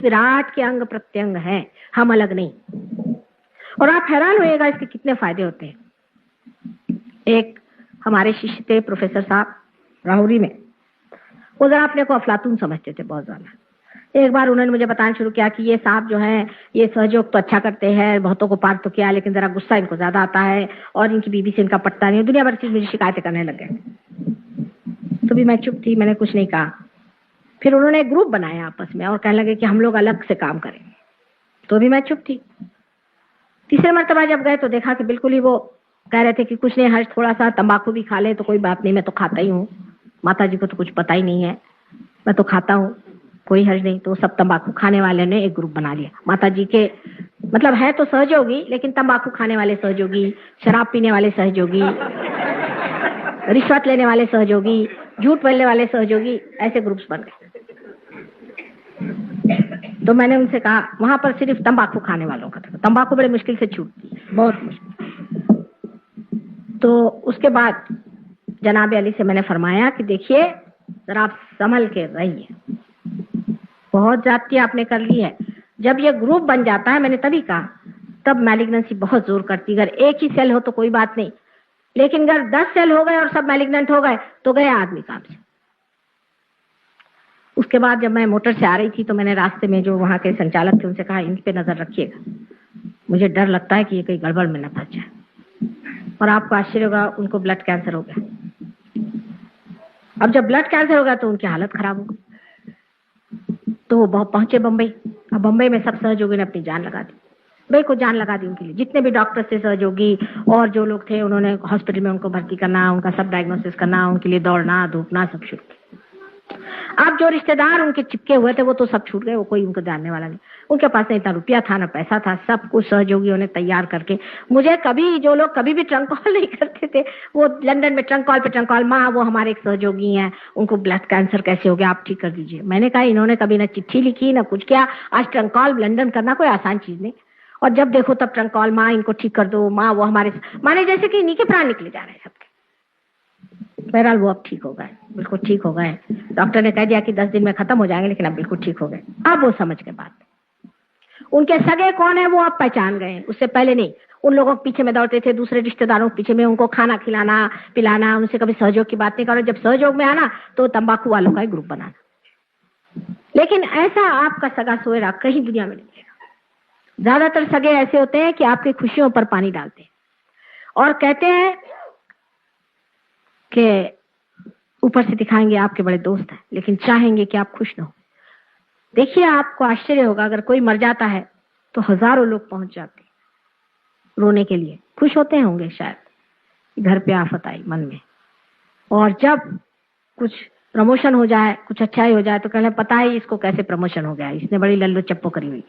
विराट के अंग प्रत्यंग हैं, हम अलग नहीं। और आप हैरान होइएगा इसके कितने फायदे होते हैं। एक हमारे शिष्य थे प्रोफेसर साहब राहुरी में, वो जरा अपने को अफलातून समझते थे बहुत ज्यादा। एक बार उन्होंने मुझे बताना शुरू किया कि ये साहब जो हैं ये सहयोग तो अच्छा करते हैं, बहुतों को पार तो किया, लेकिन जरा गुस्सा इनको ज्यादा आता है और इनकी बीबी से इनका पटता नहीं। दुनिया भर की मुझे शिकायतें करने लग गए। तो भी मैं चुप थी, मैंने कुछ नहीं कहा। फिर उन्होंने एक ग्रुप बनाया आपस में और कहने लगे कि हम लोग अलग से काम करें। तो भी मैं चुप थी। तीसरे मर्तबा जब गए तो देखा कि बिल्कुल ही वो कह रहे थे कि कुछ नहीं हर्ष, थोड़ा सा तंबाकू भी खा ले तो कोई बात नहीं, मैं तो खाता ही हूँ, माता जी को तो कुछ पता ही नहीं है, मैं तो खाता हूँ, कोई हर्ज नहीं। तो सब तंबाकू खाने वाले ने एक ग्रुप बना लिया। माता जी के मतलब है तो सहयोगी, लेकिन तंबाकू खाने वाले सहयोगी, शराब पीने वाले सहयोगी, रिश्वत लेने वाले सहयोगी, झूठ बोलने वाले सहयोगी, ऐसे ग्रुप्स बन गए। तो मैंने उनसे कहा वहां पर सिर्फ तंबाकू खाने वालों का था, तंबाकू बड़े मुश्किल से छूटती है, बहुत मुश्किल। तो उसके बाद जनाब अली से मैंने फरमाया कि देखिए जरा आप संभल के रहिए, बहुत जाती आपने कर ली है। जब ये ग्रुप बन जाता है, मैंने तभी कहा, तब मैलिग्नेंसी बहुत जोर करती। अगर एक ही सेल हो तो कोई बात नहीं, लेकिन अगर 10 सेल हो गए और सब मैलिग्नेंट हो गए तो गया आदमी काम से। उसके बाद जब मैं मोटर से आ रही थी तो मैंने रास्ते में जो वहां के संचालक थे उनसे कहा इन पे नजर रखिएगा, मुझे डर लगता है कि ये कहीं गड़बड़ में न फंस जाए। और आपको आश्चर्य होगा, उनको ब्लड कैंसर हो गया। अब जब ब्लड कैंसर हो गया तो उनकी हालत खराब हो गई। तो वो पहुंचे बंबई। अब बंबई में सब सहयोगी ने अपनी जान लगा दी, भाई को जान लगा दी उनके लिए। जितने भी डॉक्टर थे सहयोगी और जो लोग थे, उन्होंने हॉस्पिटल में उनको भर्ती करना, उनका सब डायग्नोसिस करना, उनके लिए दौड़ना धूपना सब शुरू किया। अब जो रिश्तेदार उनके चिपके हुए थे वो तो सब छूट गए, वो कोई उनको जानने वाला नहीं। उनके पास न इतना रुपया था न पैसा था, सब कुछ सहयोगियों ने तैयार करके मुझे कभी, जो लोग कभी भी ट्रंक कॉल नहीं करते थे, वो लंदन में ट्रंक कॉल, माँ वो हमारे एक सहयोगी हैं, उनको ब्लड कैंसर कैसे हो गया, आप ठीक कर दीजिए। मैंने कहा इन्होंने कभी न चिट्ठी लिखी न कुछ किया, आज ट्रंक कॉल लंदन करना कोई आसान चीज नहीं। और जब देखो तब ट्रंक कॉल, माँ इनको ठीक कर दो, माँ वो हमारे, माने जैसे कि इन्हीं के प्राण निकले जा रहे हैं सबके। बहरहाल वो अब ठीक हो गए, बिल्कुल ठीक हो गए। डॉक्टर ने कह दिया कि 10 दिन में खत्म हो जाएंगे, लेकिन अब बिल्कुल ठीक हो गए। अब वो समझ के बात, उनके सगे कौन है वो आप पहचान गए, उससे पहले नहीं। उन लोगों के पीछे में दौड़ते थे, दूसरे रिश्तेदारों के पीछे में, उनको खाना खिलाना पिलाना, उनसे कभी सहयोग की बात नहीं करो। जब सहयोग में आना तो तंबाकू वालों का एक ग्रुप बनाना। लेकिन ऐसा आपका सगा सोएरा कहीं दुनिया में नहीं मिलेगा। ज्यादातर सगे ऐसे होते हैं कि आपकी खुशियों पर पानी डालते हैं और कहते हैं कि ऊपर से दिखाएंगे आपके बड़े दोस्त हैं, लेकिन चाहेंगे कि आप खुश न हो। देखिए आपको आश्चर्य होगा, अगर कोई मर जाता है तो हजारों लोग पहुंच जाते हैं रोने के लिए। खुश होते होंगे शायद, घर पे आफत आई मन में, और जब कुछ प्रमोशन हो जाए, कुछ अच्छाई हो जाए तो कहने पता है इसको कैसे प्रमोशन हो गया, इसने बड़ी लल्लो चप्पो करी हुई।